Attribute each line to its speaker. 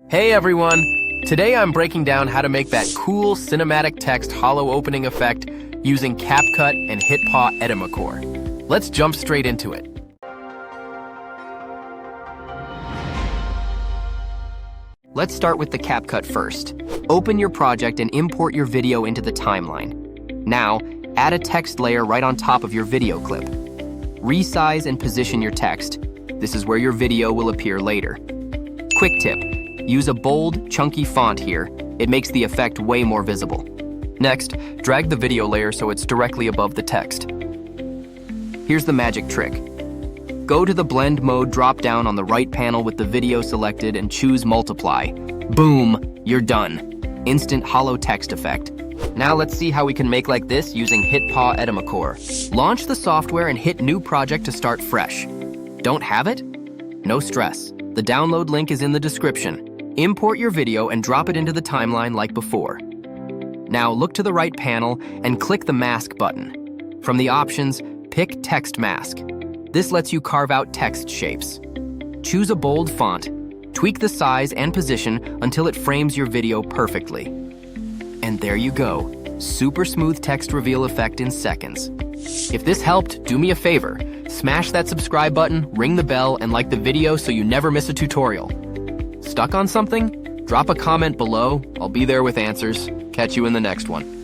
Speaker 1: Hey everyone! Today I'm breaking down how to make that cool cinematic text hollow opening effect using CapCut and HitPaw Edimakor. Let's jump straight into it.
Speaker 2: Let's start with the CapCut first. Open your project and import your video into the timeline. Now, add a text layer right on top of your video clip. Resize and position your text. This is where your video will appear later. Quick tip: use a bold, chunky font here. It makes the effect way more visible. Next, drag the video layer so it's directly above the text. Here's the magic trick. Go to the blend mode drop-down on the right panel with the video selected and choose multiply. Boom, you're done. Instant hollow text effect. Now let's see how we can make like this using HitPaw Edimakor. Launch the software and hit new project to start fresh. Don't have it? No stress. The download link is in the description. Import your video and drop it into the timeline like before. Now look to the right panel and click the mask button. From the options, pick text mask. This lets you carve out text shapes. Choose a bold font, tweak the size and position until it frames your video perfectly. And there you go, super smooth text reveal effect in seconds. If this helped, do me a favor, smash that subscribe button, ring the bell, and like the video so you never miss a tutorial. Stuck on something? Drop a comment below, I'll be there with answers. Catch you in the next one.